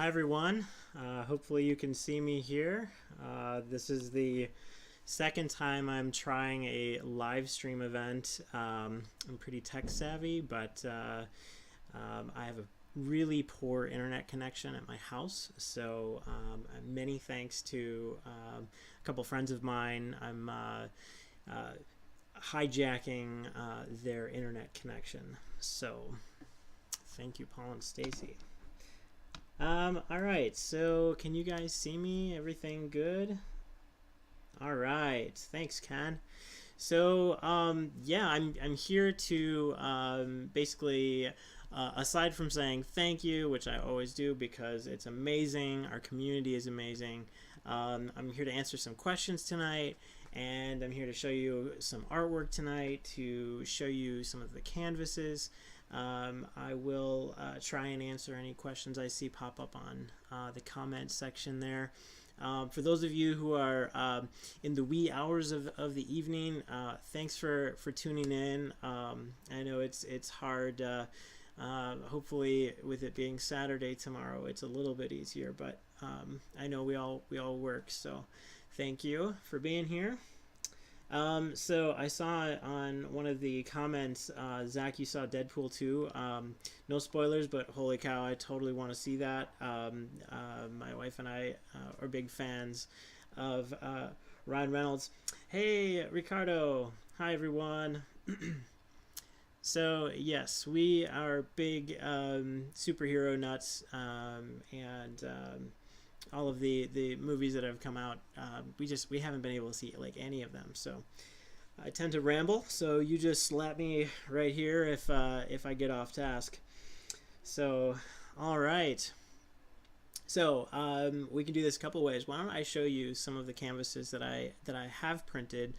Hi everyone. Hopefully you can see me here. This is the second time I'm trying a live stream event. I'm pretty tech savvy, but I have a really poor internet connection at my house. So many thanks to a couple friends of mine. I'm uh, hijacking their internet connection. So thank you, Paul and Stacy. All right, so can you guys see me? Everything good? All right, thanks, Ken. So, yeah, I'm here to basically, aside from saying thank you, which I always do because it's amazing, our community is amazing. I'm here to answer some questions tonight, and I'm here to show you some artwork tonight, to show you some of the canvases. I will try and answer any questions I see pop up on the comment section there. For those of you who are in the wee hours of the evening, thanks for tuning in. I know it's hard. Hopefully, with it being Saturday tomorrow, it's a little bit easier. But I know we all work, so thank you for being here. So I saw on one of the comments, Zach, you saw Deadpool 2. No spoilers, but holy cow, I totally want to see that. My wife and I are big fans of Ryan Reynolds. Hey, Ricardo. Hi, everyone. So, yes, we are big superhero nuts, and all of the movies that have come out, we haven't been able to see like any of them. So I tend to ramble, so you just slap me right here if I get off task. So all right, so we can do this a couple ways. Why don't I show you some of the canvases that I have printed,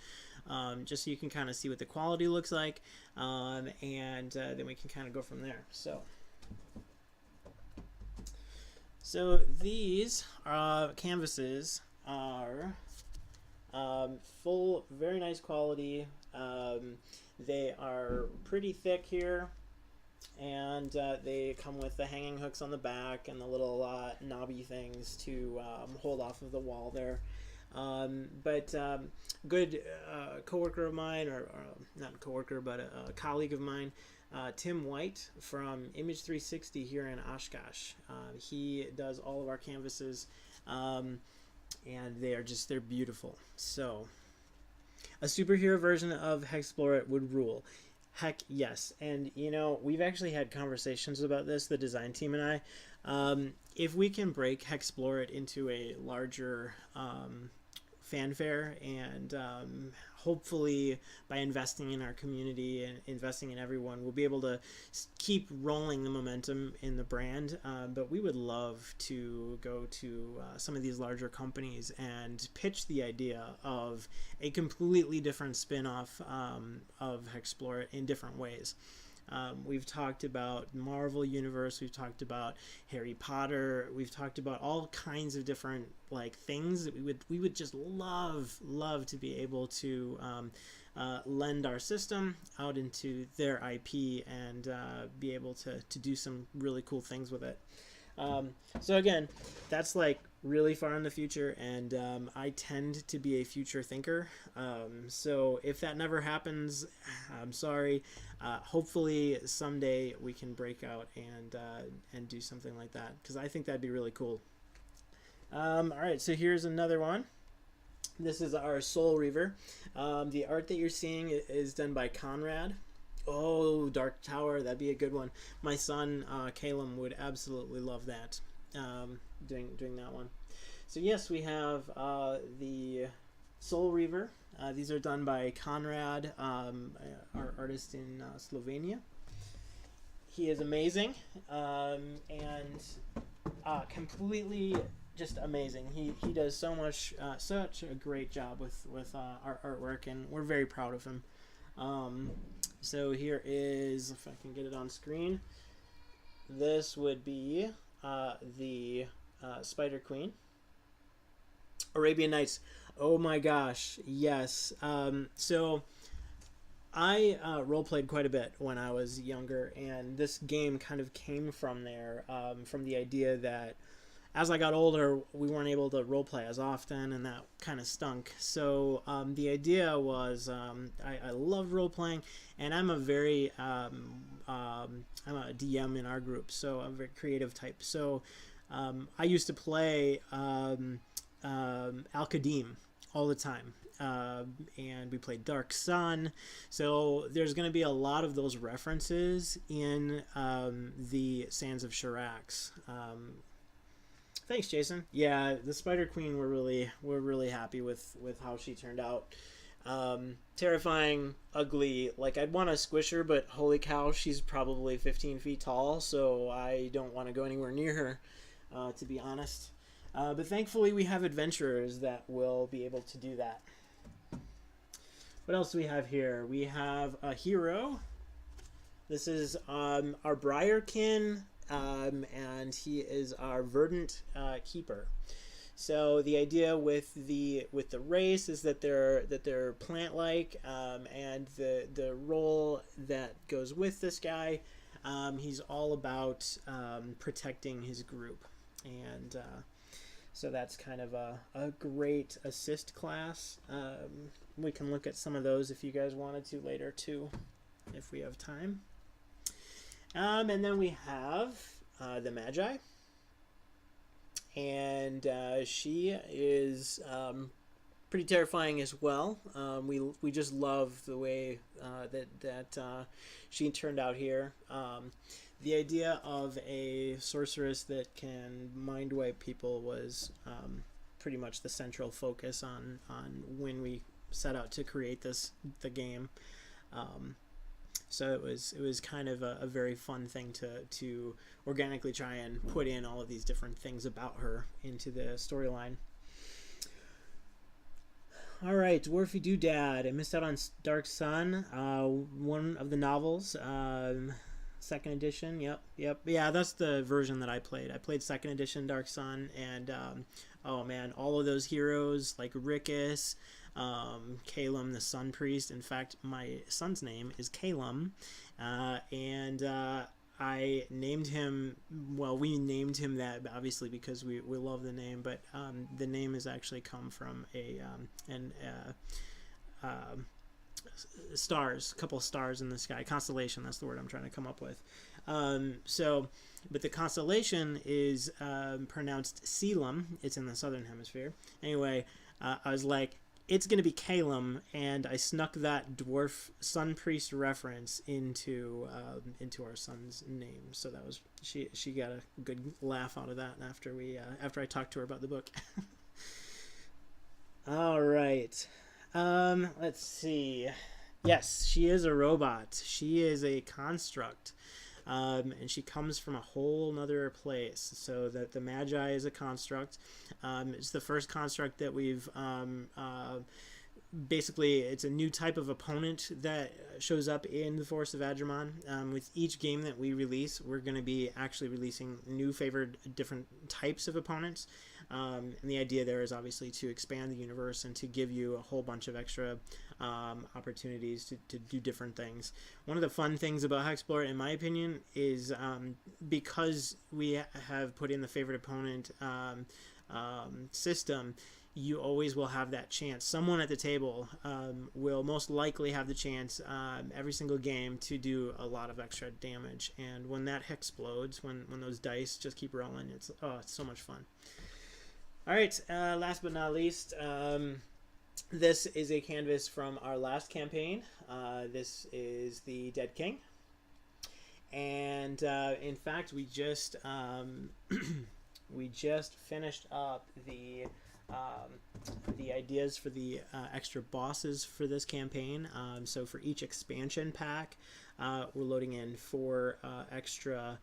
just so you can kind of see what the quality looks like, and then we can kind of go from there. So these canvases are full, very nice quality. They are pretty thick here, and they come with the hanging hooks on the back and the little knobby things to hold off of the wall there. But good coworker of mine, or not coworker, but a colleague of mine, Tim White from Image 360 here in Oshkosh. He does all of our canvases, and they're beautiful. So a superhero version of Hexplorer would rule. Heck yes. And you know, we've actually had conversations about this, the design team and I. If we can break Hexplorer into a larger fanfare, and hopefully by investing in our community and investing in everyone, we'll be able to keep rolling the momentum in the brand. But we would love to go to some of these larger companies and pitch the idea of a completely different spin-off of Hexplorer in different ways. We've talked about Marvel Universe, we've talked about Harry Potter, we've talked about all kinds of different like things that we would just love to be able to lend our system out into their IP and be able to do some really cool things with it. So again, that's like really far in the future, and I tend to be a future thinker. So if that never happens, I'm sorry. Hopefully someday we can break out and do something like that, because I think that'd be really cool. All right, so here's another one. This is our Soul Reaver. The art that you're seeing is done by Conrad. Oh, Dark Tower, that'd be a good one. My son, Caleb, would absolutely love that, doing that one. So yes, we have the Soul Reaver. These are done by Conrad, our artist in Slovenia. He is amazing, and completely just amazing. He does so much, such a great job with our artwork, and we're very proud of him. So here is, if I can get it on screen, this would be the Spider Queen. Arabian Nights. Oh my gosh, yes. So I role-played quite a bit when I was younger, and this game kind of came from there, from the idea that as I got older, we weren't able to role play as often, and that kind of stunk. So the idea was, I love role playing, and I'm a very I'm a DM in our group, so I'm a very creative type. So I used to play Al-Qadim all the time. And we played Dark Sun, so there's going to be a lot of those references in the Sands of Shirax. Thanks, Jason. Yeah, the Spider Queen, we're really happy with how she turned out. Terrifying, ugly. Like, I'd want to squish her, but holy cow, she's probably 15 feet tall, so I don't want to go anywhere near her, to be honest. But thankfully, we have adventurers that will be able to do that. What else do we have here? We have a hero. This is our Briarkin, and he is our verdant keeper. So the idea with the race is that they're plant-like, and the role that goes with this guy, he's all about protecting his group, and so that's kind of a great assist class. We can look at some of those if you guys wanted to later too, if we have time. And then we have the Magi. And she is pretty terrifying as well. We just love the way that she turned out here. The idea of a sorceress that can mind wipe people was pretty much the central focus on when we set out to create the game. So it was kind of a very fun thing to organically try and put in all of these different things about her into the storyline. All right, Dwarfy Doodad. I missed out on Dark Sun, one of the novels, second edition. Yep. Yeah, that's the version that I played. I played second edition Dark Sun, and oh man, all of those heroes like Rickus, Calum the Sun Priest. In fact, my son's name is Calum, and I named him, well, we named him that obviously because we love the name, but the name has actually come from a couple stars in the sky, constellation, that's the word I'm trying to come up with. But the constellation is pronounced Selam. It's in the southern hemisphere. Anyway, I was like, it's going to be Calum, and I snuck that dwarf sun priest reference into our son's name. So that was she got a good laugh out of that after I talked to her about the book. All right, let's see. Yes, she is a robot. She is a construct. And she comes from a whole nother place. So that the Magi is a construct. It's the first construct that we've basically, it's a new type of opponent that shows up in the Forest of Adramon. With each game that we release, we're going to be actually releasing new favored different types of opponents. And the idea there is obviously to expand the universe and to give you a whole bunch of extra opportunities to do different things. One of the fun things about Hexplore, in my opinion, is because we have put in the favorite opponent system, you always will have that chance. Someone at the table will most likely have the chance every single game to do a lot of extra damage. And when that explodes, when those dice just keep rolling, it's so much fun. All right, last but not least, this is a canvas from our last campaign. This is the Dead King. And in fact, we just finished up the ideas for the extra bosses for this campaign. So for each expansion pack, we're loading in 4 extra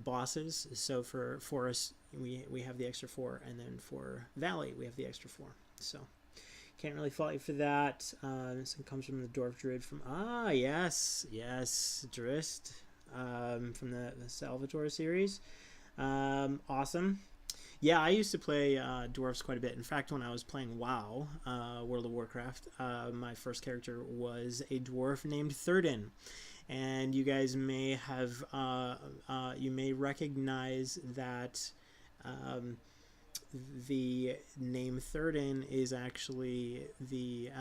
bosses. So for Forest, we have the extra 4, and then for Valley, we have the extra 4. So can't really fault you for that. This one comes from the Dwarf Druid from yes, Drist, from the Salvatore series. Awesome. Yeah, I used to play dwarves quite a bit. In fact, when I was playing WoW, World of Warcraft, my first character was a dwarf named Thurden. And you guys may have, you may recognize that The name Thurden is actually the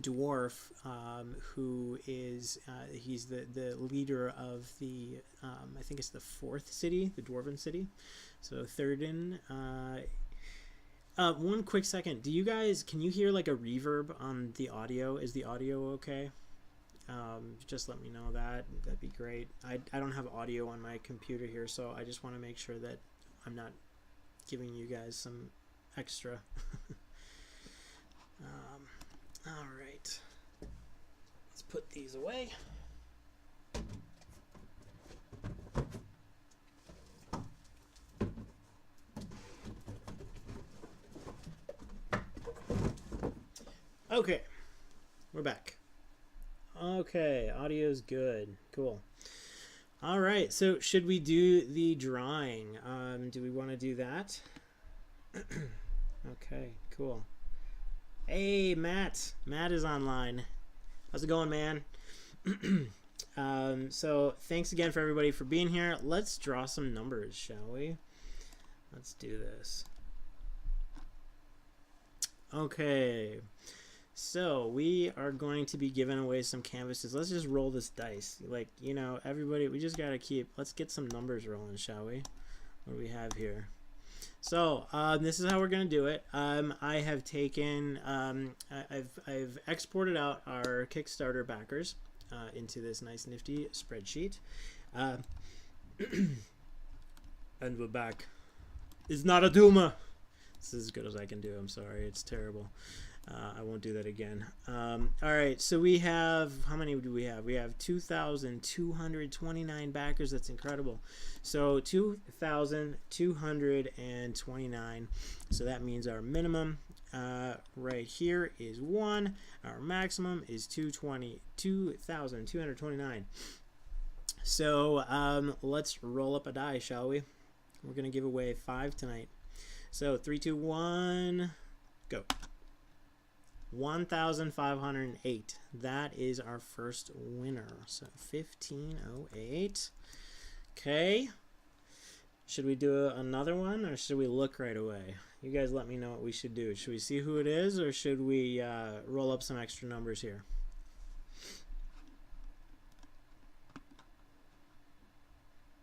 dwarf who is he's the leader of the I think it's the fourth city, the dwarven city. So Thurden. One quick second. Do you guys, can you hear like a reverb on the audio? Is the audio okay? Just let me know that. That'd be great. I don't have audio on my computer here, so I just want to make sure that I'm not giving you guys some extra. All right. Let's put these away. Okay, we're back. Okay, audio's good. Cool. All right, so should we do the drawing? Do we want to do that? Okay, cool. Hey, Matt. Matt is online. How's it going, man? So thanks again for everybody for being here. Let's draw some numbers, shall we? Let's do this. Okay. So we are going to be giving away some canvases. Let's just roll this dice. Like, you know, everybody, we just got to keep, let's get some numbers rolling, shall we? What do we have here? So this is how we're going to do it. I have taken, I've exported out our Kickstarter backers into this nice nifty spreadsheet. And we're back. It's not a Duma. This is as good as I can do. I'm sorry. It's terrible. I won't do that again. All right, so we have, how many do we have? We have 2,229 backers. That's incredible. So 2,229. So that means our minimum right here is 1. Our maximum is 2,229. So let's roll up a die, shall we? We're going to give away 5 tonight. So 3, 2, 1, go. 1,508. That is our first winner. So 1508. Okay. Should we do another one or should we look right away? You guys let me know what we should do. Should we see who it is or should we roll up some extra numbers here?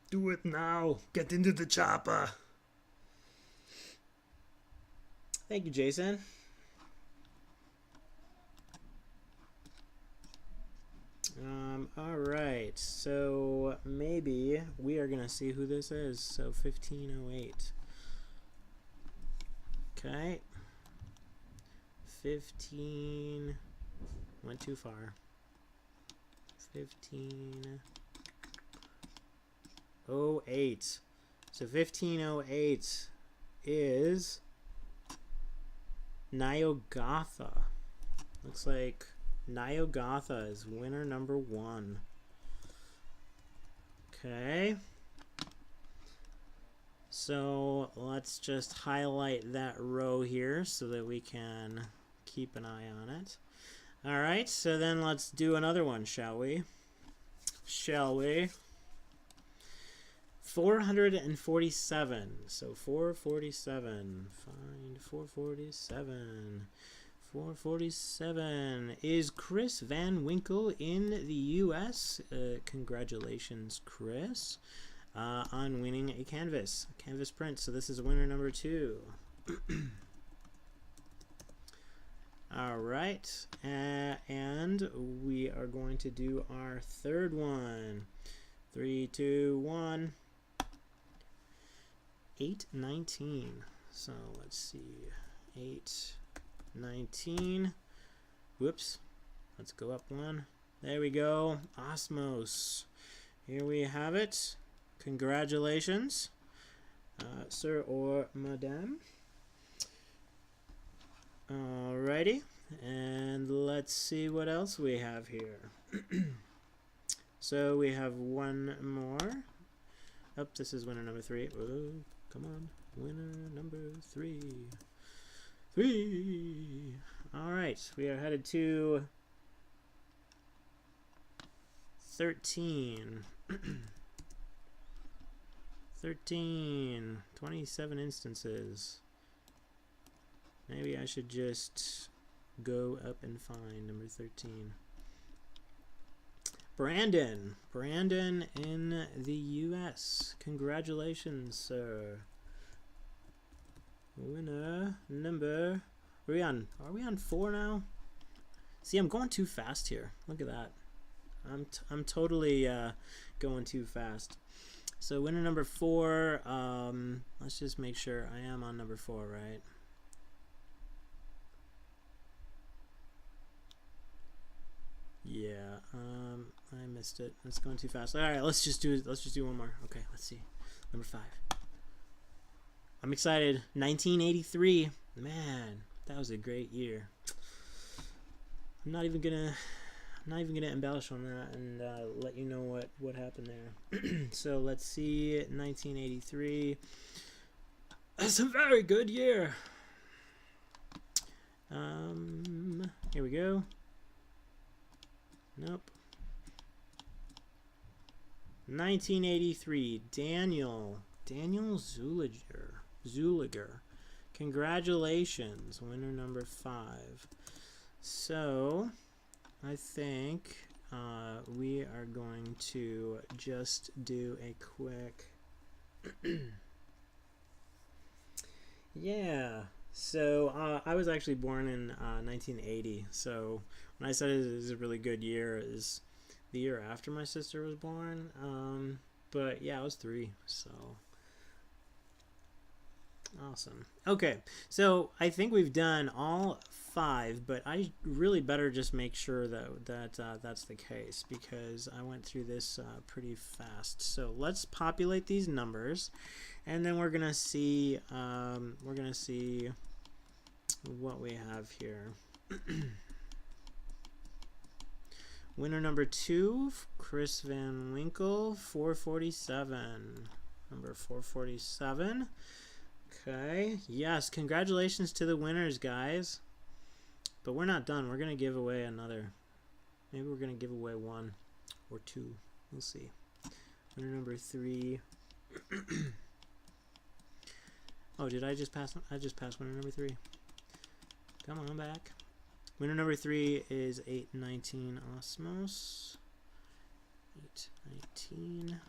Do it now. Get into the chopper. Thank you, Jason. All right, so maybe we are going to see who this is. So 1508. Okay. 15 went too far. 1508. So 1508 is Nyogotha. Looks like Nyogotha is winner number 1. Okay. So let's just highlight that row here so that we can keep an eye on it. All right, so then let's do another one, shall we? Shall we? 447. So 447. Find 447. 447 is Chris Van Winkle in the U.S. Congratulations, Chris, on winning a canvas print. So this is winner number 2. All right, and we are going to do our third one. 3, 2, 1. 819. So let's see. 819. Whoops. Let's go up 1. There we go. Osmos. Here we have it. Congratulations, sir or madam. Alrighty. And let's see what else we have here. So we have one more. Oh, this is winner number 3. Oh, come on. Winner number 3. 3. All right. We are headed to 13. 13. 27 instances. Maybe I should just go up and find number 13. Brandon. Brandon in the U.S. Congratulations, sir. Winner number... Are we on 4 now? See, I'm going too fast here. Look at that. I'm totally going too fast. So winner number 4, let's just make sure I am on number 4, right? Yeah, I missed it. It's going too fast. All right, let's just do one more. Okay, let's see. Number 5. I'm excited. 1983. Man, that was a great year. I'm not even gonna embellish on that and let you know what happened there. So let's see. 1983. That's a very good year. Here we go. Nope. 1983. Daniel Zuliger. Congratulations, winner number 5. So I think we are going to just do a quick yeah. So I was actually born in 1980. So when I said it is a really good year, it is the year after my sister was born. But yeah, I was 3. So awesome. Okay, so I think we've done all 5, but I really better just make sure that that's the case, because I went through this pretty fast. So let's populate these numbers, and then we're gonna see what we have here. Winner number 2, Chris Van Winkle, 447. Number 447. Okay, yes, congratulations to the winners, guys. But we're not done. We're going to give away another. Maybe we're going to give away 1 or 2. We'll see. Winner number 3. Oh, did I just pass? I just passed winner number 3. Come on back. Winner number 3 is 819 Osmos. 819.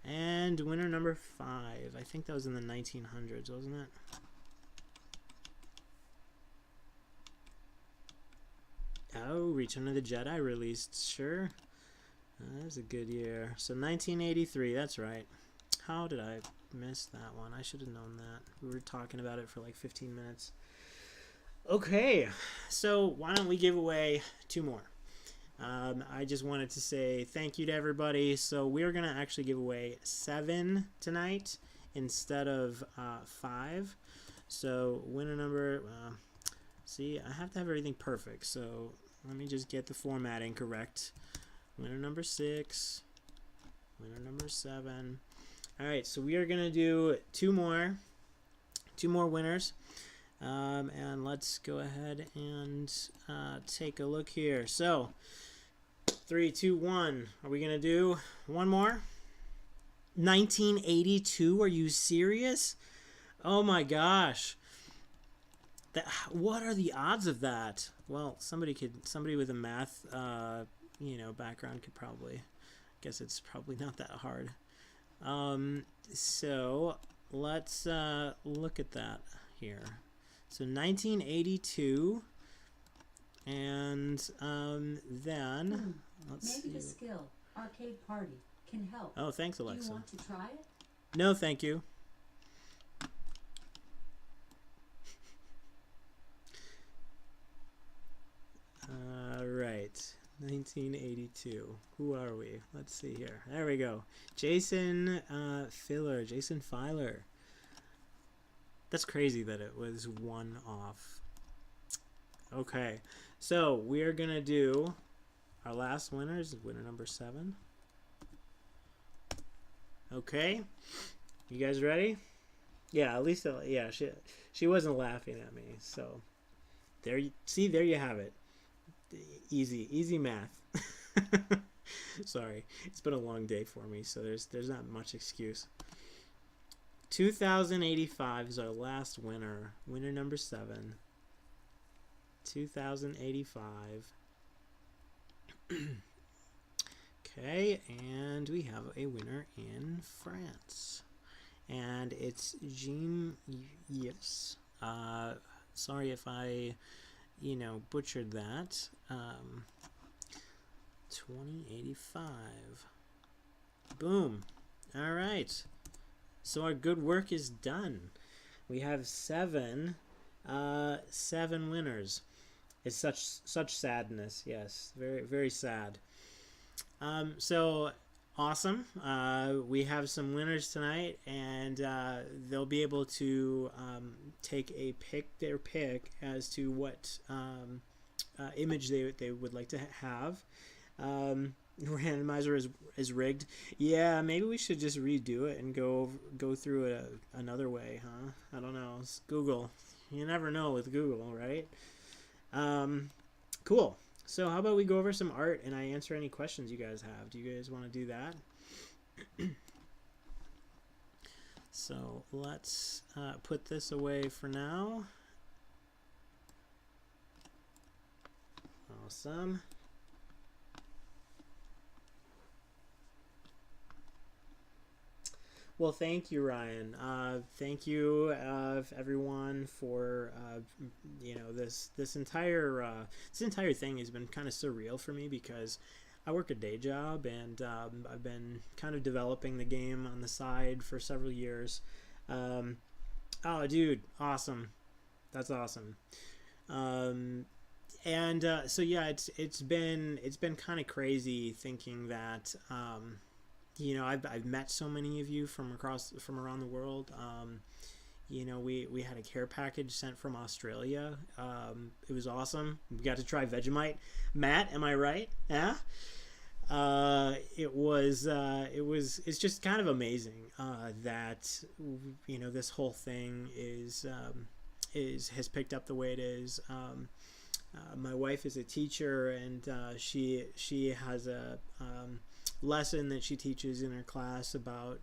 And winner number 5. I think that was in the 1900s, wasn't it? Oh, Return of the Jedi released. Sure. That was a good year. So 1983, that's right. How did I miss that one? I should have known that. We were talking about it for like 15 minutes. Okay, so why don't we give away 2 more? I just wanted to say thank you to everybody. So we're going to actually give away 7 tonight instead of 5. So winner number, see, I have to have everything perfect. So let me just get the formatting correct. Winner number 6, winner number 7. All right, so we are going to do 2 more winners. And let's go ahead and take a look here. So 3, 2, 1. Are we gonna do one more? 1982. Are you serious? Oh my gosh. What are the odds of that? Well, somebody with a math background could probably guess it's probably not that hard. So let's look at that here. So 1982, and then let's maybe see. the skill arcade party can help. Oh, thanks, Alexa. Do you want to try it? No, thank you. All right, 1982. Who are we? Let's see here. There we go. Jason Filer. That's crazy that it was 1 off. Okay, so we are gonna do our last winners. Winner number 7. Okay, you guys ready? Yeah, at least yeah. She wasn't laughing at me. So there you have it. Easy math. Sorry, it's been a long day for me, so there's not much excuse. 2085 is our last winner. Winner number 7. 2085. Okay, and we have a winner in France. And it's Jean. Yes. Sorry if I, butchered that. 2085. Boom. All right. So our good work is done. We have 7 winners. It's such sadness. Yes, very very sad. So awesome. We have some winners tonight, and they'll be able to take their pick as to what image they would like to have. Randomizer is rigged. Yeah, maybe we should just redo it and go through it another way, huh? I don't know. It's Google. You never know with Google, right? Cool. So how about we go over some art and I answer any questions you guys have? Do you guys want to do that? So let's put this away for now. Awesome. Well, thank you, Ryan. Thank you, everyone, for this entire thing has been kind of surreal for me because I work a day job and I've been kind of developing the game on the side for several years. Oh, dude, awesome! That's awesome. So yeah, it's been kind of crazy thinking that. I've met so many of you from around the world. We had a care package sent from Australia. It was awesome. We got to try Vegemite. Matt, am I right? Yeah. It's just kind of amazing that this whole thing has picked up the way it is. My wife is a teacher, and she has a lesson that she teaches in her class about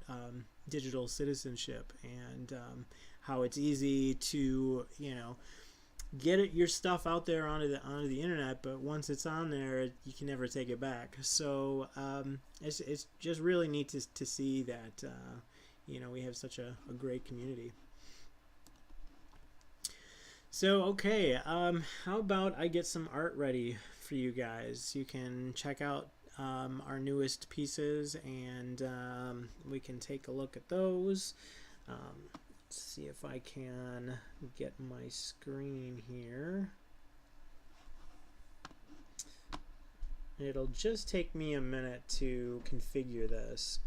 digital citizenship and how it's easy to get your stuff out there onto the internet, but once it's on there, you can never take it back. So it's just really neat to see that we have such a great community. So okay, how about I get some art ready for you guys? You can check out our newest pieces, and we can take a look at those. Let's see if I can get my screen here. It'll just take me a minute to configure this.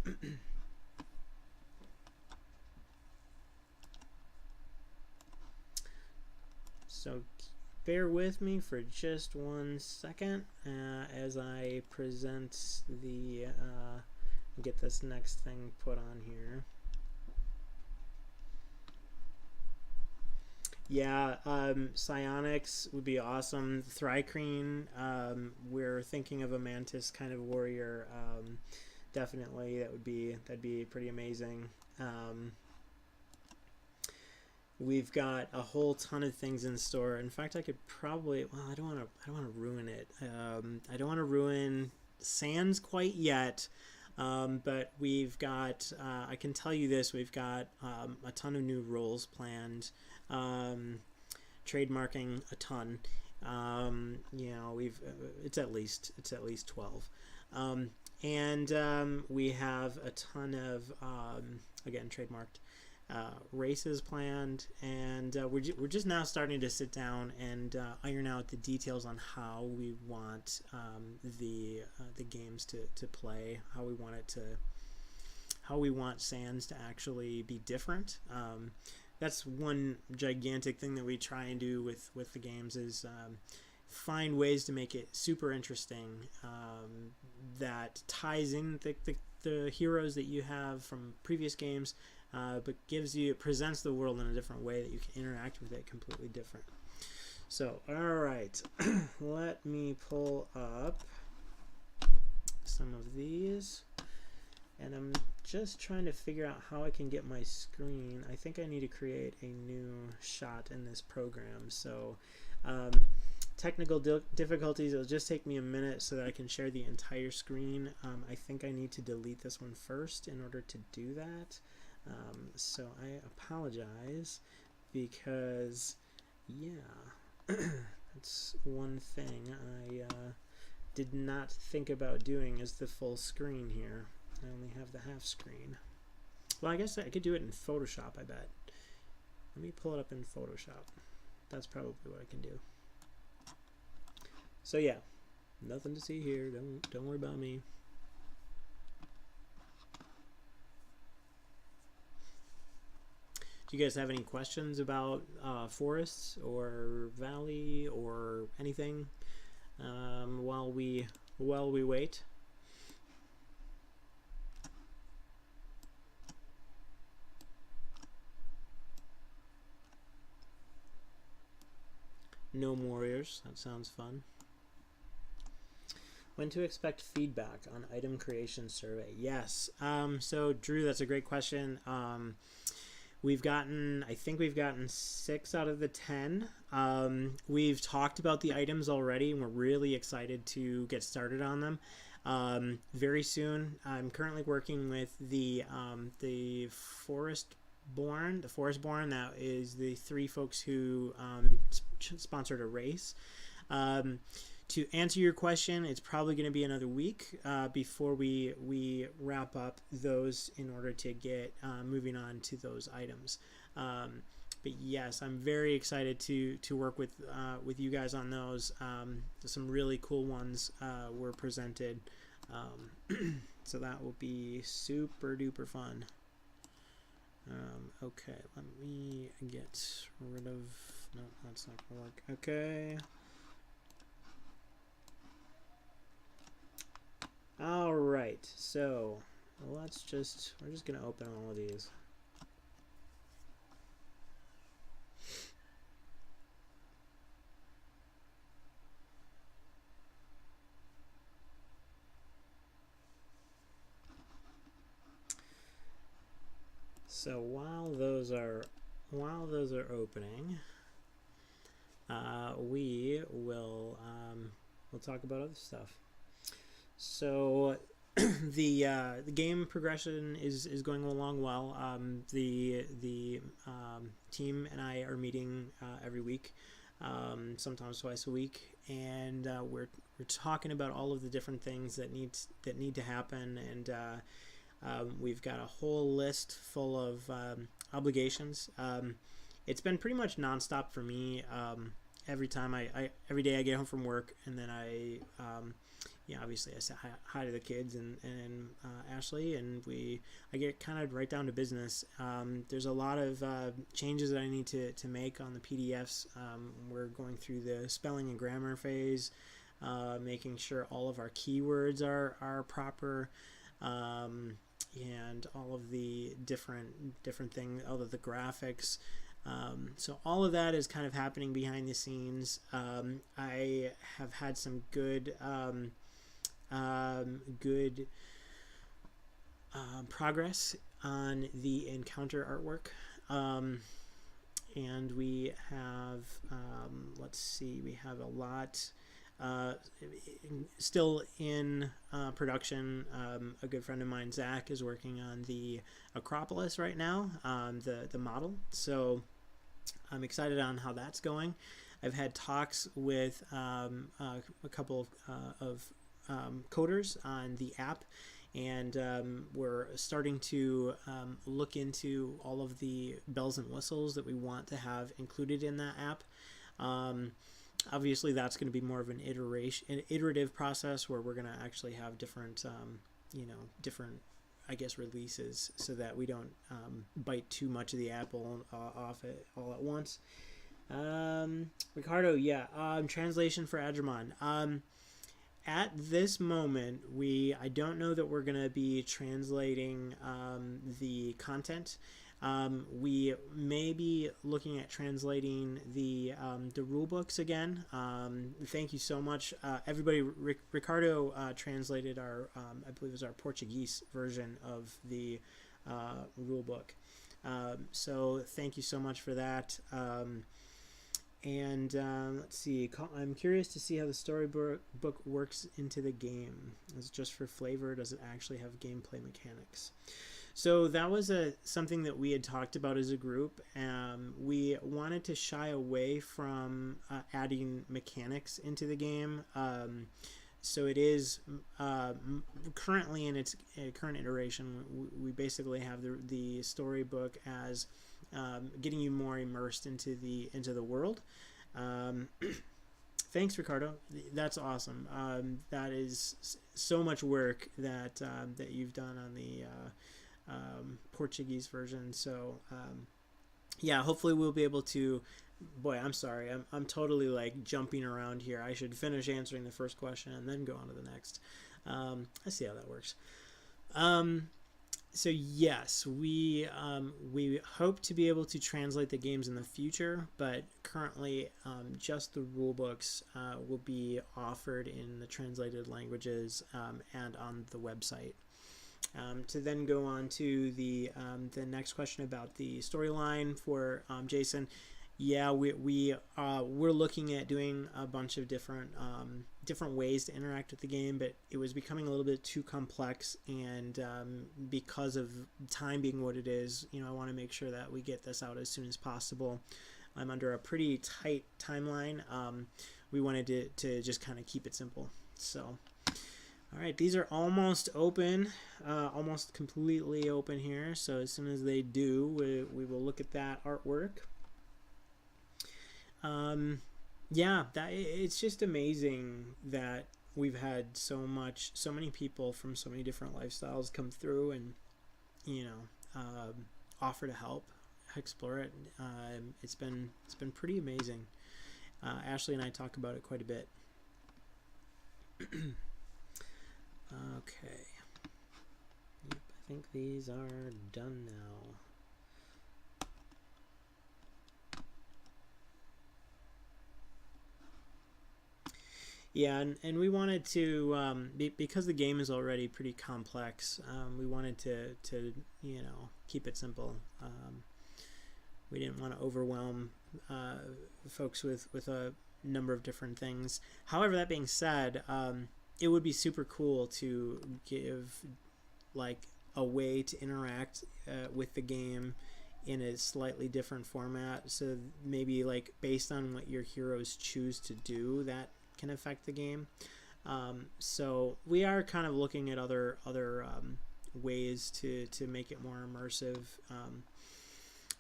So bear with me for just 1 second as I present get this next thing put on here. Yeah, psionics would be awesome. Thrycreen, we're thinking of a mantis kind of warrior. Definitely, that'd be pretty amazing. We've got a whole ton of things in store. In fact, I could probably, well, I don't want to ruin it. I don't want to ruin Sans quite yet. But we've got, I can tell you this, we've got a ton of new roles planned, trademarking a ton. It's at least 12. We have a ton of, again, trademarked races planned, and we're just now starting to sit down and iron out the details on how we want the games to play, how we want Sans to actually be different. That's one gigantic thing that we try and do with the games is find ways to make it super interesting, that ties in the heroes that you have from previous games, but presents the world in a different way that you can interact with it completely different. So, all right, let me pull up some of these. And I'm just trying to figure out how I can get my screen. I think I need to create a new shot in this program. So technical difficulties, it'll just take me a minute so that I can share the entire screen. I think I need to delete this one first in order to do that. So I apologize because, yeah, that's one thing I did not think about doing is the full screen here. I only have the half screen. Well, I guess I could do it in Photoshop, I bet. Let me pull it up in Photoshop. That's probably what I can do. So yeah, nothing to see here. Don't worry about me. Do you guys have any questions about forests or valley or anything while we wait? Gnome warriors. That sounds fun. When to expect feedback on item creation survey? Yes. So Drew, that's a great question. I think we've gotten 6 out of the 10. We've talked about the items already, and we're really excited to get started on them. Very soon. I'm currently working with the Forestborn. That is the 3 folks who sponsored a race. To answer your question, it's probably going to be another week before we wrap up those in order to get moving on to those items. But yes, I'm very excited to work with you guys on those. Some really cool ones were presented, so that will be super duper fun. Okay, let me get rid of. No, that's not gonna work. Okay. All right, so we're just gonna open all of these. So while those are opening, we'll talk about other stuff. So the game progression is going along well. The team and I are meeting every week, sometimes twice a week, and we're talking about all of the different things that need to happen, and we've got a whole list full of obligations. It's been pretty much nonstop for me. Every day I get home from work, and then obviously I say hi to the kids and Ashley, and I get kind of right down to business. There's a lot of changes that I need to make on the PDFs. We're going through the spelling and grammar phase, making sure all of our keywords are proper, and all of the different things, all of the graphics. So all of that is kind of happening behind the scenes. I have had some good progress on the encounter artwork, and we have we have a lot still in production. A good friend of mine, Zach, is working on the Acropolis right now, the model, so I'm excited on how that's going. I've had talks with a couple of coders on the app, and we're starting to look into all of the bells and whistles that we want to have included in that app. Obviously, that's going to be more of an iterative process where we're going to actually have different releases, so that we don't bite too much of the apple off it all at once. Ricardo, translation for Adramon. At this moment, I don't know that we're going to be translating the content. We may be looking at translating the rule books again. Thank you so much, everybody. Ricardo translated our, I believe it was our Portuguese version of the rule book. So thank you so much for that. Let's see. I'm curious to see how the storybook works into the game. Is it just for flavor? Does it actually have gameplay mechanics? So that was something that we had talked about as a group. We wanted to shy away from adding mechanics into the game. So it is currently in its current iteration. We basically have the storybook as getting you more immersed into the world. Thanks, Ricardo. That's awesome. That is so much work that you've done on the Portuguese version. So yeah, hopefully we'll be able to. Boy, I'm sorry. I'm totally like jumping around here. I should finish answering the first question and then go on to the next. Let's see how that works. So yes, we hope to be able to translate the games in the future, but currently just the rule books will be offered in the translated languages and on the website. To then go on to the next question about the storyline for Jason. Yeah, we're looking at doing a bunch of different ways to interact with the game, but it was becoming a little bit too complex, and because of time being what it is, I want to make sure that we get this out as soon as possible. I'm under a pretty tight timeline. We wanted to just kind of keep it simple. So, all right, these are almost open, almost completely open here. So as soon as they do, we will look at that artwork. Yeah, it's just amazing that we've had so many people from so many different lifestyles come through and offer to help explore it. It's been pretty amazing. Ashley and I talk about it quite a bit. Okay. Yep, I think these are done now. Yeah, and we wanted to, because the game is already pretty complex, we wanted to keep it simple. We didn't want to overwhelm folks with a number of different things. However, that being said, it would be super cool to give like a way to interact with the game in a slightly different format. So maybe like based on what your heroes choose to do, that can affect the game. So we are kind of looking at other ways to make it more immersive.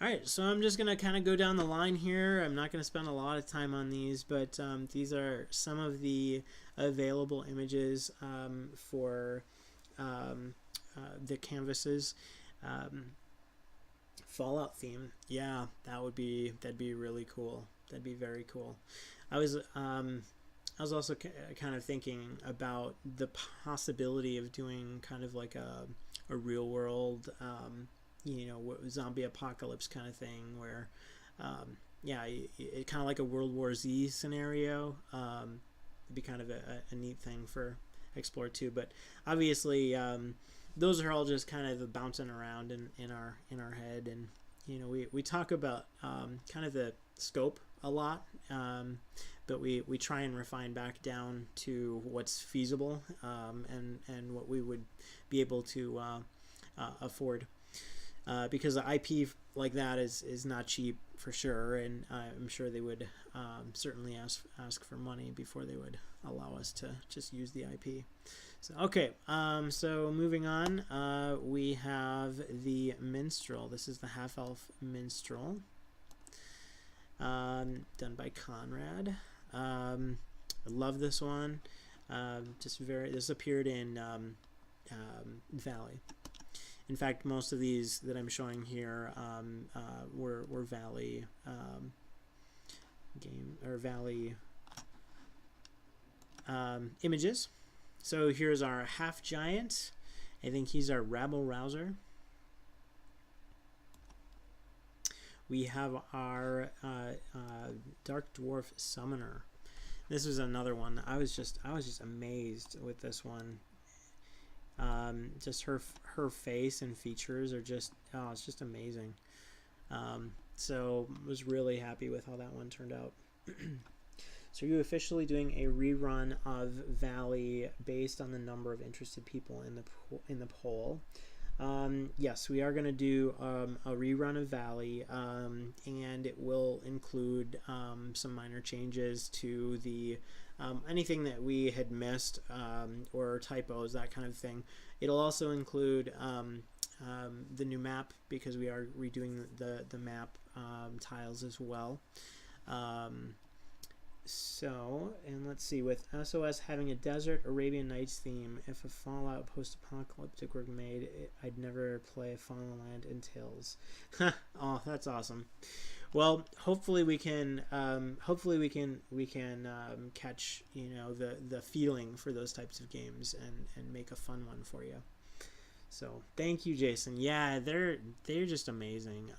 All right, so I'm just gonna kind of go down the line here. I'm not gonna spend a lot of time on these, but these are some of the available images for the canvases. Fallout theme, yeah, that'd be really cool. That'd be very cool. I was also kind of thinking about the possibility of doing kind of like a real world, zombie apocalypse kind of thing where, it kind of like a World War Z scenario. It'd be kind of a neat thing for Explore 2, but obviously those are all just kind of bouncing around in our head, and we talk about kind of the scope a lot, but we try and refine back down to what's feasible, and what we would be able to afford, because the IP like that is not cheap for sure, and I'm sure they would certainly ask for money before they would allow us to just use the IP. So okay, so moving on, we have the Minstrel. This is the Half-Elf Minstrel, done by Conrad. I love this one. This appeared in Valley. In fact, most of these that I'm showing here were Valley Valley images. So here's our half giant. I think he's our rabble rouser. we have our Dark Dwarf Summoner. This was another one. I was just amazed with this one. Just her face and features are just, oh, it's just amazing. So was really happy with how that one turned out. So you're officially doing a rerun of Valley based on the number of interested people in the poll. Yes, we are going to do a rerun of Valley, and it will include some minor changes to the anything that we had missed, or typos, that kind of thing. It'll also include the new map, because we are redoing the map tiles as well. So, and let's see, with SOS having a desert Arabian Nights theme, if a Fallout post-apocalyptic were made, I'd never play Fallen Land in Tales. Oh, that's awesome. Well, hopefully we can catch, you know, the feeling for those types of games and make a fun one for you. So thank you, Jason. Yeah, they're just amazing.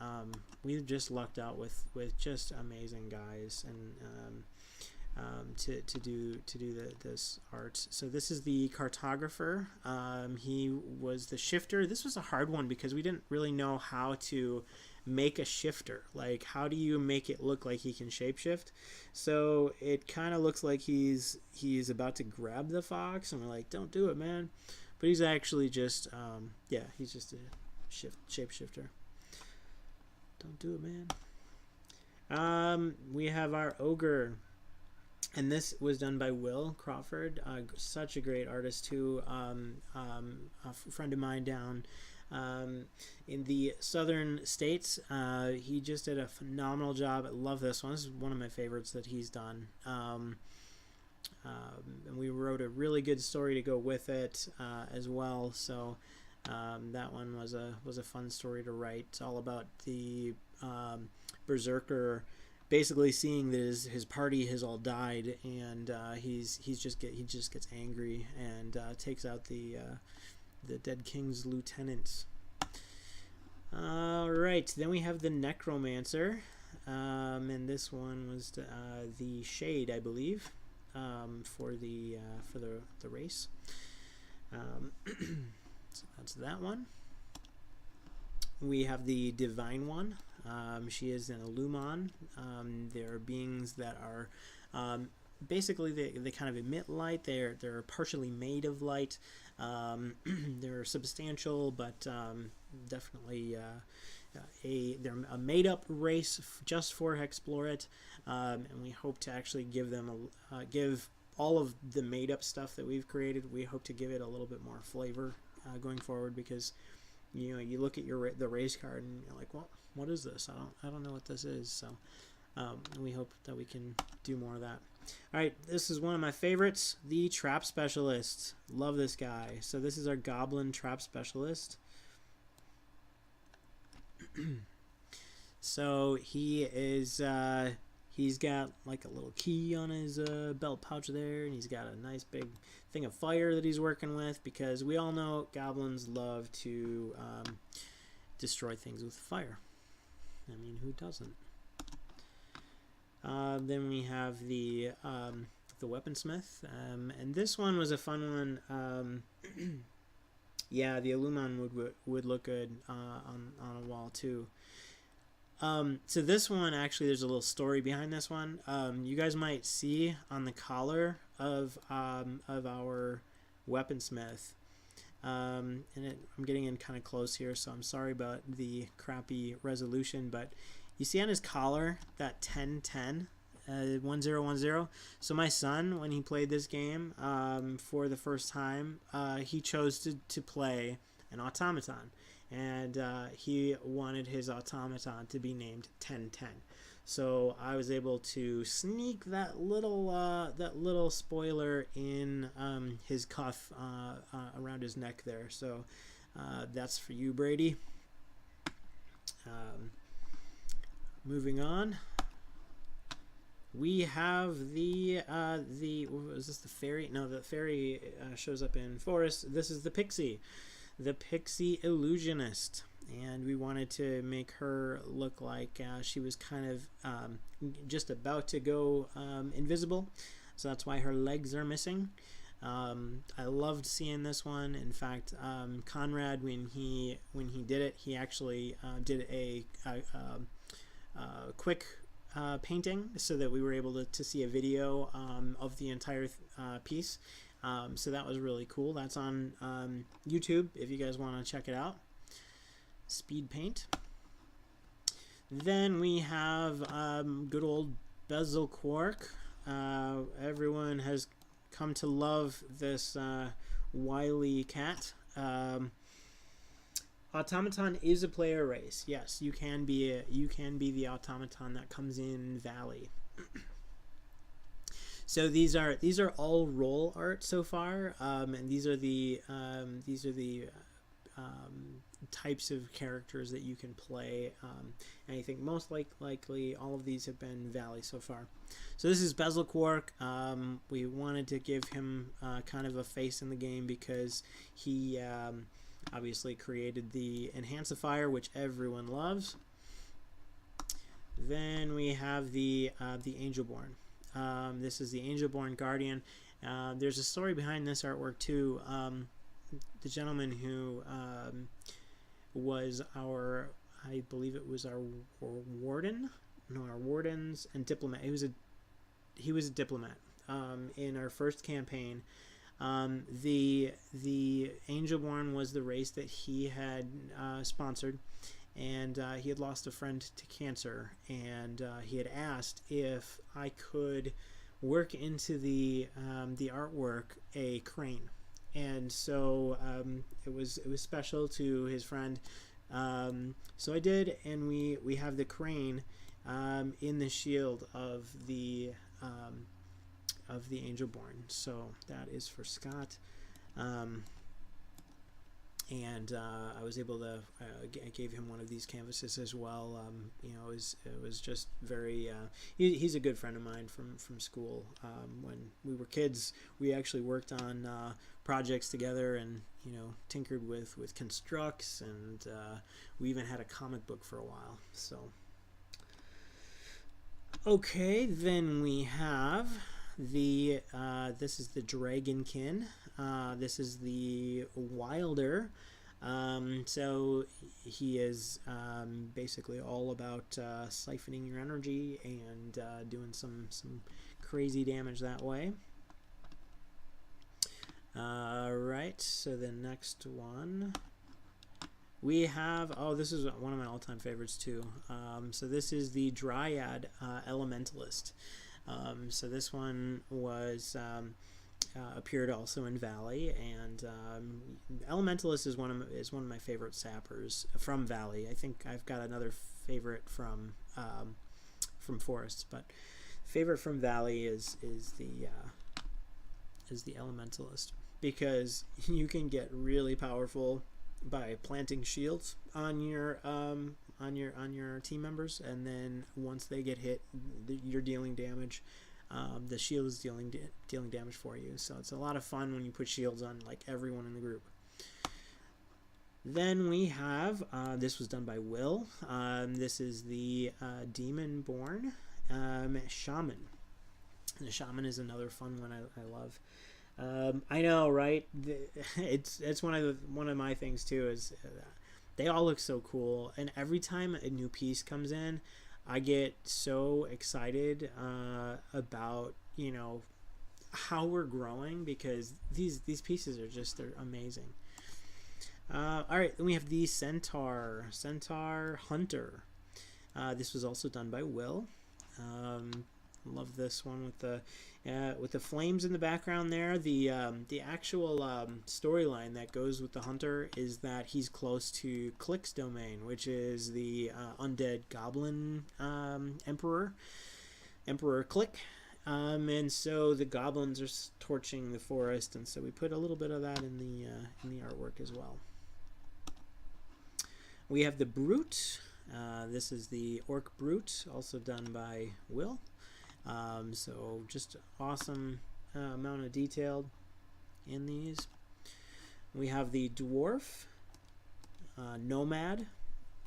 We've just lucked out with just amazing guys, and to do this art. So this is the cartographer. He was the shifter. This was a hard one because we didn't really know how to make a shifter. Like, how do you make it look like he can shapeshift? So it kind of looks like he's about to grab the fox, and we're like, don't do it, man. But he's actually just yeah, he's just a shapeshifter. Don't do it, man. We have our ogre. And this was done by Will Crawford, such a great artist too. A friend of mine down in the southern states. He just did a phenomenal job. I love this one. This is one of my favorites that he's done. And we wrote a really good story to go with it as well. So that one was a fun story to write. It's all about the berserker basically seeing that his party has all died, and he just gets angry and takes out the dead king's lieutenants. All right, then we have the necromancer, and this one was the shade, I believe, for the race. So that's that one. We have the divine one. She is an Illumin. They're beings that are basically they kind of emit light. They're partially made of light. They're substantial, but definitely they're a made-up race just for Hexplorit, and we hope to actually give them give all of the made-up stuff that we've created. We hope to give it a little bit more flavor going forward, because you know, you look at the race card and you're like, well, what is this? I don't know what this is. So we hope that we can do more of that. All right, this is one of my favorites, the Trap Specialist. Love this guy. So this is our Goblin Trap Specialist. So he is he's got like a little key on his belt pouch there, and he's got a nice big thing of fire that he's working with, because we all know goblins love to destroy things with fire. I mean, who doesn't? Then we have the weaponsmith, and this one was a fun one. Yeah, the Illumin would look good on a wall too. So this one, actually, there's a little story behind this one. You guys might see on the collar of our weaponsmith, and I'm getting in kind of close here, so I'm sorry about the crappy resolution, but you see on his collar that 1010, 1010. So my son, when he played this game for the first time, he chose to play an automaton. And he wanted his automaton to be named 1010. So I was able to sneak that little spoiler in his cuff around his neck there. So that's for you, Brady. Moving on, we have the what was this, the fairy? No, the fairy shows up in Forest. This is the pixie. The Pixie Illusionist. and we wanted to make her look like she was kind of just about to go invisible, so that's why her legs are missing. I loved seeing this one. In fact, Conrad, when he did it, he actually did a quick painting so that we were able to see a video of the entire piece. So that was really cool. That's on YouTube if you guys want to check it out. Speed paint. Then we have good old bezel quark. Everyone has come to love this wily cat. Automaton is a player race. Yes, you can be the automaton that comes in Valley. So these are all roll art so far, and these are the types of characters that you can play. And I think most likely all of these have been Valley so far. So this is Bezel Quark. We wanted to give him kind of a face in the game because he obviously created the Enhancifier, which everyone loves. Then we have the Angelborn. This is the Angelborn Guardian. There's a story behind this artwork too. The gentleman who was our, I believe it was our warden, no, our wardens and diplomat. He was a diplomat in our first campaign. The Angelborn was the race that he had sponsored, and he had lost a friend to cancer, and he had asked if I could work into the artwork a crane. And so it was special to his friend. So I did, and we have the crane in the shield of the Angelborn. So that is for Scott. And I was able to I gave him one of these canvases as well. You know, it was just very he's a good friend of mine from school. When we were kids, we actually worked on projects together, and you know, tinkered with constructs, and we even had a comic book for a while. So okay, then we have the this is the Dragonkin. This is the Wilder. So he is basically all about siphoning your energy and doing some crazy damage that way. Right, so the next one we have, oh, this is one of my all-time favorites too. So this is the Dryad Elementalist. So this one was appeared also in Valley, and Elementalist is one of my favorite sappers from Valley. I think I've got another favorite from Forest, but favorite from Valley is the Elementalist, because you can get really powerful by planting shields on your team members, and then once they get hit, you're dealing damage. The shield is dealing damage for you, so it's a lot of fun when you put shields on like everyone in the group. Then we have this was done by Will. This is the Demonborn Shaman. The Shaman is another fun one I love. I know, right? It's one of my things too. Is they all look so cool, and every time a new piece comes in, I get so excited about, you know, how we're growing, because these pieces are just, they're amazing. All right, then we have the Centaur Hunter. This was also done by Will. Love this one with the flames in the background there. The actual storyline that goes with the Hunter is that he's close to Click's domain, which is the undead goblin Emperor Click. And so the goblins are torching the forest, and so we put a little bit of that in the artwork as well. We have the Brute. This is the Orc Brute, also done by Will. So just awesome amount of detail in these. We have the Dwarf. Nomad.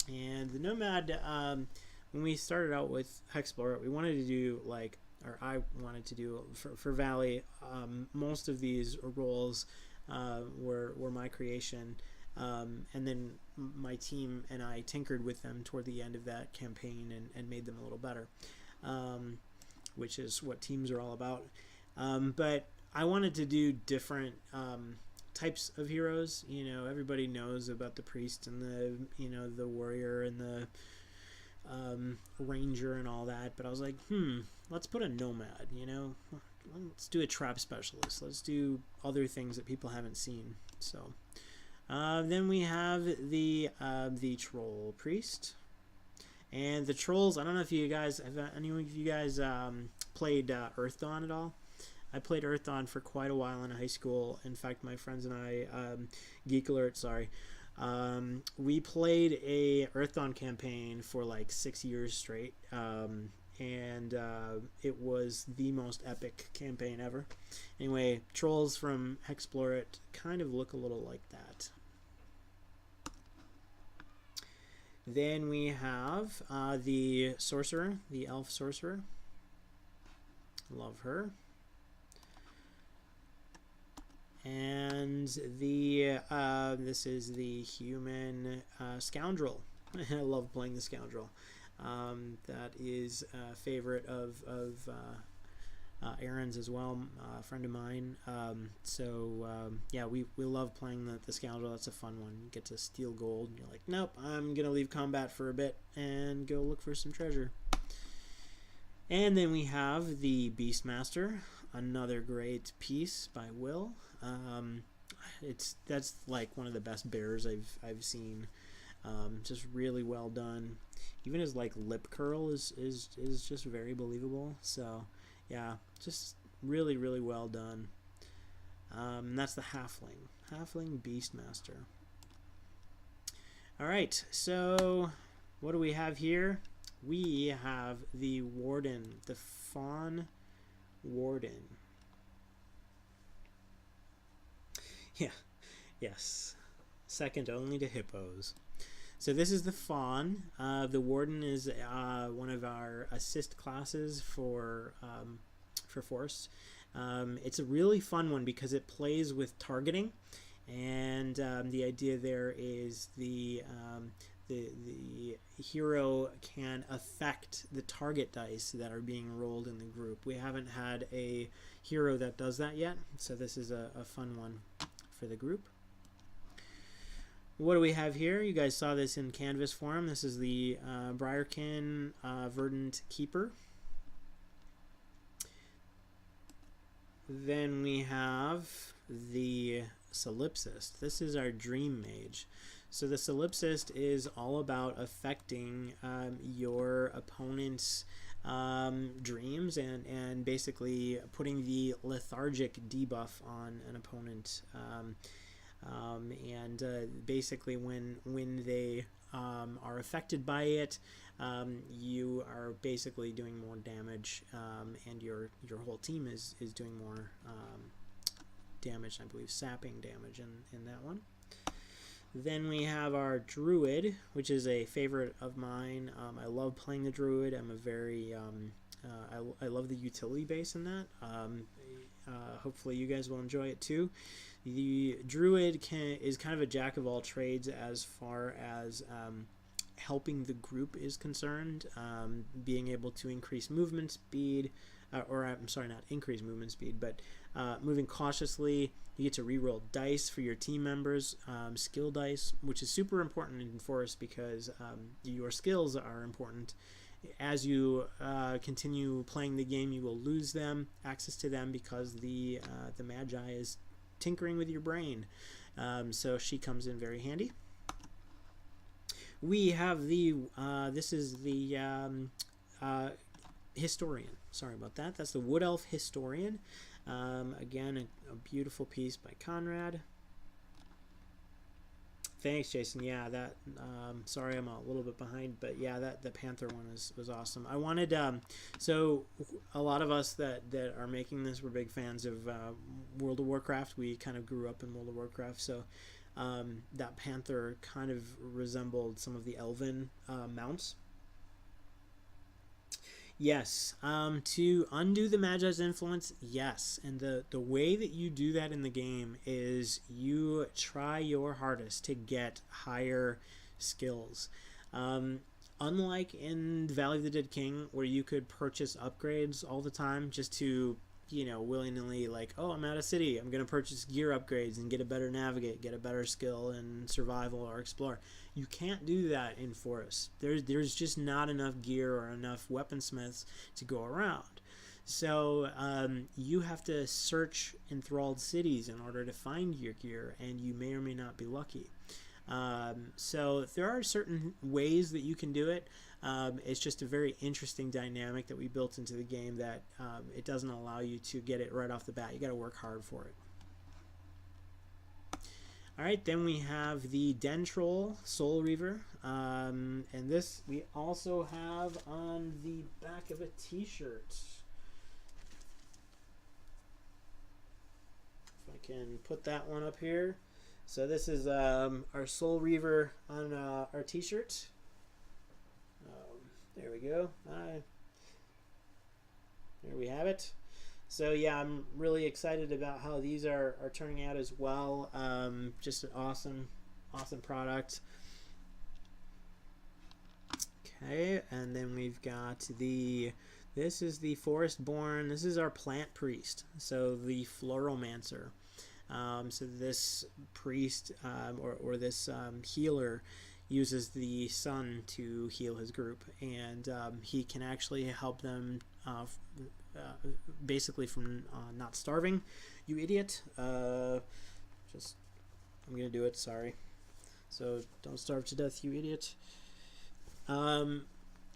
And the Nomad, when we started out with Hexplorer, we wanted to do like, or I wanted to do for Valley, most of these roles were my creation. And then my team and I tinkered with them toward the end of that campaign and made them a little better, which is what teams are all about. But I wanted to do different types of heroes. Everybody knows about the priest and the warrior and the ranger and all that. But I was like, let's put a nomad. Let's do a trap specialist. Let's do other things that people haven't seen. So. Then we have the troll priest, and the trolls. I don't know if you guys have any of you guys played Earth Dawn at all. I played Earth Dawn for quite a while in high school. In fact, my friends and I, Geek Alert, sorry, we played a Earth Dawn campaign for like 6 years straight, and it was the most epic campaign ever. Anyway, trolls from Hexplorer kind of look a little like that. Then we have the sorcerer, the elf sorcerer. Love her. And the this is the human scoundrel. I love playing the scoundrel. That is a favorite of Aaron's as well, a friend of mine. Yeah, we love playing the scoundrel. That's a fun one. You get to steal gold. And you're like, nope, I'm gonna leave combat for a bit and go look for some treasure. And then we have the Beastmaster, another great piece by Will. That's like one of the best bears I've seen. Just really well done. Even his like lip curl is just very believable. So yeah, just really, really well done. That's the Halfling Beastmaster. All right, so what do we have here? We have the Warden, the Fawn Warden. Yeah, yes, second only to hippos. So this is the Fawn. The Warden is one of our assist classes for Force. It's a really fun one because it plays with targeting, and the idea there is the hero can affect the target dice that are being rolled in the group. We haven't had a hero that does that yet, so this is a fun one for the group. What do we have here? You guys saw this in canvas form. This is the Briarkin Verdant Keeper. Then we have the Solipsist. This is our Dream Mage. So the Solipsist is all about affecting your opponent's dreams and basically putting the lethargic debuff on an opponent. Basically when they are affected by it, you are basically doing more damage, and your whole team is doing more damage. I believe sapping damage in that one. Then we have our Druid, which is a favorite of mine. I love playing the Druid. I'm a very I love the utility base in that. Hopefully you guys will enjoy it too. The Druid is kind of a jack of all trades as far as helping the group is concerned, being able to increase movement speed, I'm sorry, not increase movement speed, but moving cautiously. You get to reroll dice for your team members, skill dice, which is super important in Forest because your skills are important. As you continue playing the game, you will lose them, access to them, because the Magi is tinkering with your brain. So she comes in very handy. We have the this is the Historian. Sorry about that. That's the Wood Elf Historian. Again, a beautiful piece by Conrad. Thanks, Jason. Yeah, that. Sorry, I'm a little bit behind, but yeah, the Panther one was awesome. I wanted. So a lot of us that are making this, we're big fans of World of Warcraft. We kind of grew up in World of Warcraft, so that panther kind of resembled some of the elven mounts. Yes, to undo the Magi's influence, yes. And the way that you do that in the game is you try your hardest to get higher skills. Unlike in Valley of the Dead King, where you could purchase upgrades all the time just to, willy-nilly, like, oh, I'm at a city, I'm going to purchase gear upgrades and get a better navigate, get a better skill in survival or explore. You can't do that in Forest. There's just not enough gear or enough weaponsmiths to go around. So you have to search enthralled cities in order to find your gear, and you may or may not be lucky. So there are certain ways that you can do it. It's just a very interesting dynamic that we built into the game that it doesn't allow you to get it right off the bat. You got to work hard for it. All right, then we have the Den Troll Soul Reaver, and this we also have on the back of a t-shirt. If I can put that one up here. So this is our Soul Reaver on our t-shirt. There we go. There we have it. So yeah, I'm really excited about how these are turning out as well. Just an awesome product. Okay, and then we've got this is the Forestborn. This is our Plant Priest. So the Floromancer. So this priest or this healer uses the sun to heal his group, and he can actually help them basically from not starving. You idiot. I'm gonna do it, sorry. So don't starve to death, you idiot. And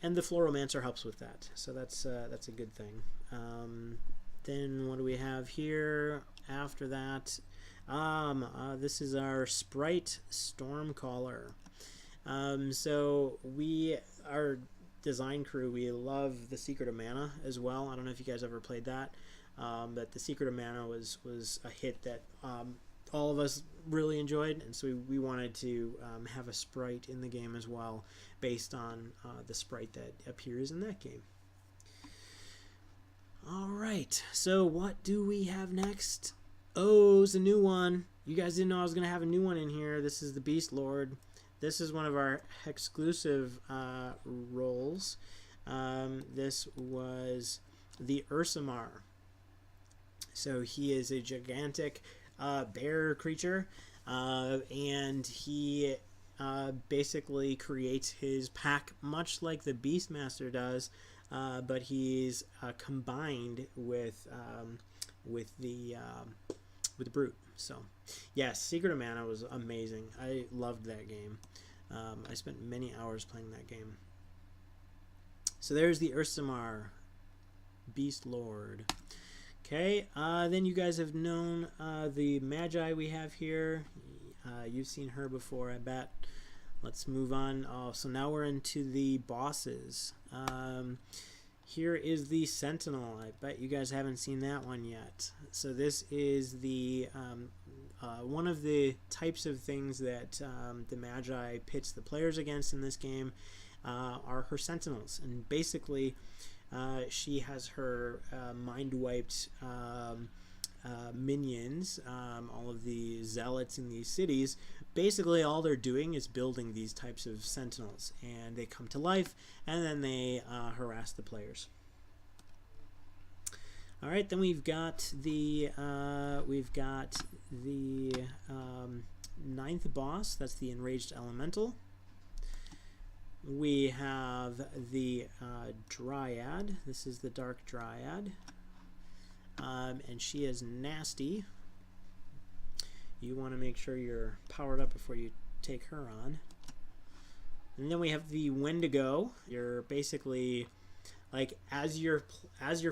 the Floromancer helps with that, so that's a good thing. Then what do we have here after that? This is our Sprite Stormcaller. So our design crew, we love the Secret of Mana as well. I don't know if you guys ever played that, but the Secret of Mana was a hit that all of us really enjoyed, and so we wanted to have a sprite in the game as well, based on the sprite that appears in that game. Alright, so what do we have next? Oh, it's a new one. You guys didn't know I was going to have a new one in here. This is the Beast Lord. This is one of our exclusive roles. This was the Ursamar. So he is a gigantic bear creature, and he basically creates his pack much like the Beastmaster does, but he's combined with the Brute. So yes, Secret of Mana was amazing. I loved that game. I spent many hours playing that game. So there's the Ursamar Beast Lord. Okay, then you guys have known the Magi we have here. You've seen her before, I bet. Let's move on. Oh, so now we're into the bosses. Here is the Sentinel. I bet you guys haven't seen that one yet. So this is the one of the types of things that the Magi pits the players against in this game are her Sentinels. And basically, she has her mind-wiped minions, all of the zealots in these cities. Basically, all they're doing is building these types of sentinels, and they come to life, and then they harass the players. All right, then we've got the ninth boss. That's the Enraged Elemental. We have the Dryad. This is the Dark Dryad, and she is nasty. You want to make sure you're powered up before you take her on. And then we have the Wendigo. You're basically, like, as you're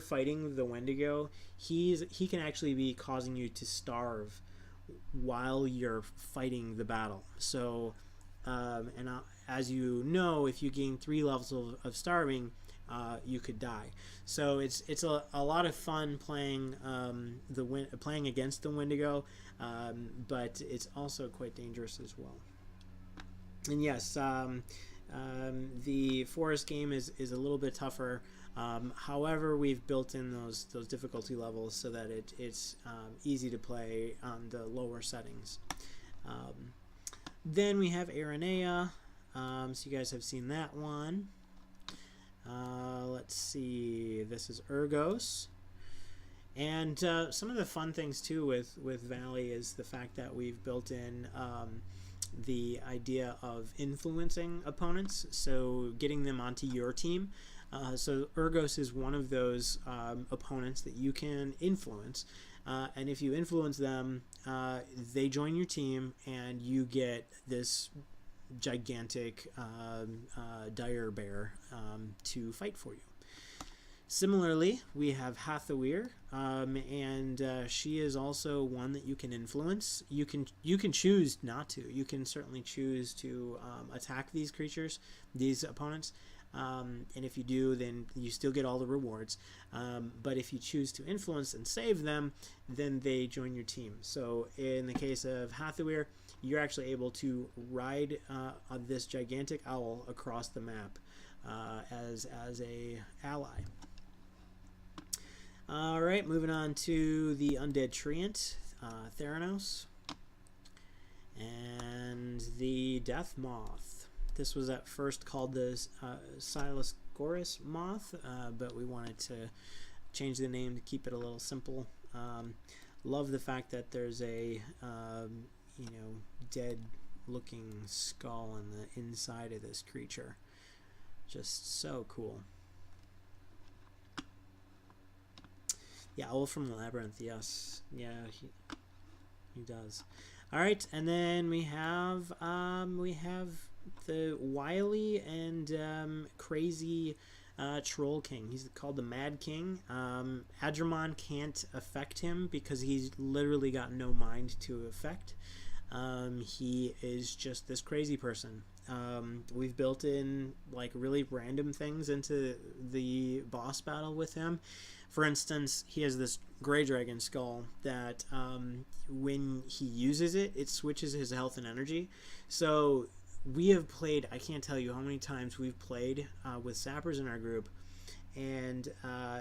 fighting the Wendigo, he can actually be causing you to starve while you're fighting the battle. So, as you know, if you gain 3 levels of starving, you could die. So it's a lot of fun playing playing against the Wendigo, but it's also quite dangerous as well. And yes, the forest game is a little bit tougher. However, we've built in those difficulty levels so that it's easy to play on the lower settings. Then we have Aranea. So you guys have seen that one. Let's see. This is Urgos. And some of the fun things too with Valley is the fact that we've built in the idea of influencing opponents, so getting them onto your team. So Urgos is one of those opponents that you can influence, and if you influence them, they join your team, and you get this gigantic dire bear to fight for you. Similarly, we have Hathawir, and she is also one that you can influence. You can choose not to. You can certainly choose to attack these creatures, these opponents, and if you do, then you still get all the rewards. But if you choose to influence and save them, then they join your team. So in the case of Hathawir, you're actually able to ride on this gigantic owl across the map as a ally. All right, moving on to the Undead Treant, Theranos, and the Death Moth. This was at first called the Silascorus Moth, but we wanted to change the name to keep it a little simple. Love the fact that there's a dead-looking skull on the inside of this creature. Just so cool. Yeah, Owl from the Labyrinth, yes. Yeah, he does. All right, and then we have the wily and crazy Troll King. He's called the Mad King. Adramon can't affect him because he's literally got no mind to affect. He is just this crazy person. We've built in like really random things into the boss battle with him. For instance, he has this gray dragon skull that when he uses it, it switches his health and energy. So we have played, I can't tell you how many times we've played with sappers in our group, and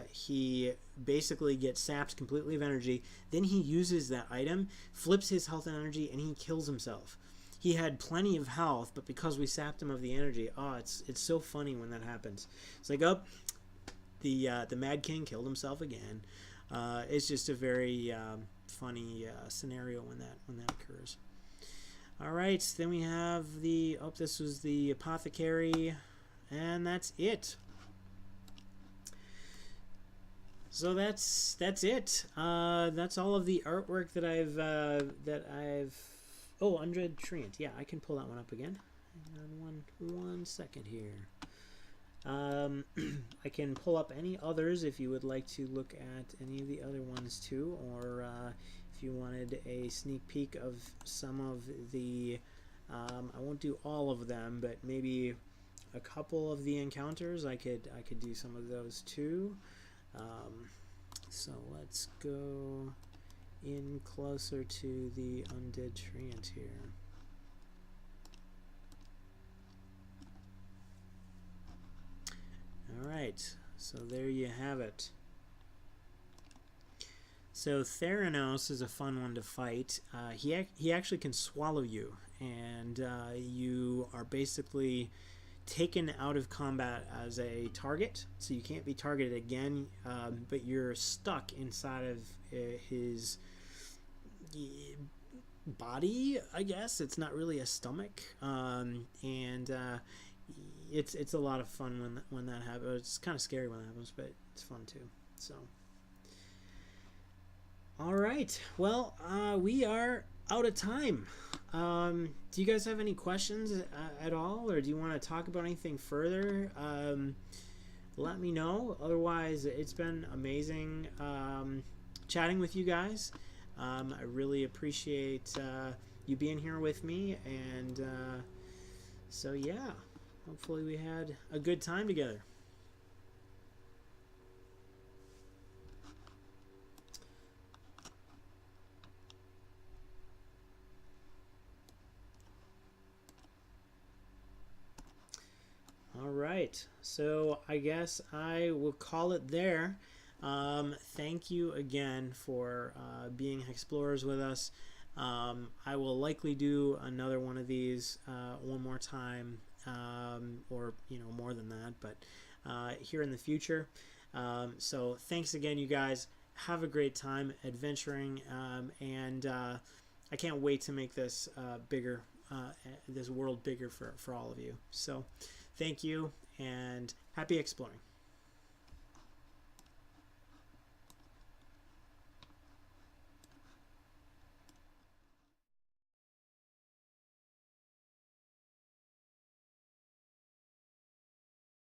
he basically gets sapped completely of energy. Then he uses that item, flips his health and energy, and he kills himself. He had plenty of health, but because we sapped him of the energy, it's so funny when that happens. It's like, the Mad King killed himself again. It's just a very funny scenario when that occurs. All right, then we have this was the Apothecary, and that's it. So that's it. That's all of the artwork that I've. Oh, Undead Treant. Yeah, I can pull that one up again. Hang on one second here. I can pull up any others if you would like to look at any of the other ones too, or if you wanted a sneak peek of some of the I won't do all of them, but maybe a couple of the encounters. I could do some of those too. So let's go in closer to the Undead Treant here. Alright, so there you have it. So Theranos is a fun one to fight. He actually can swallow you, and you are basically taken out of combat as a target, so you can't be targeted again, but you're stuck inside of his body, I guess. It's not really a stomach, and it's a lot of fun when that happens. It's kind of scary when that happens, but it's fun too. So, all right. Well, we are out of time. Do you guys have any questions at all, or do you want to talk about anything further? Let me know. Otherwise, it's been amazing chatting with you guys. I really appreciate you being here with me, and so yeah. Hopefully we had a good time together. right, so I guess I will call it there. Thank you again for being explorers with us. I will likely do another one of these one more time, or more than that, but here in the future. So thanks again, you guys. Have a great time adventuring, and I can't wait to make this bigger, this world bigger for all of you. So thank you, and happy exploring.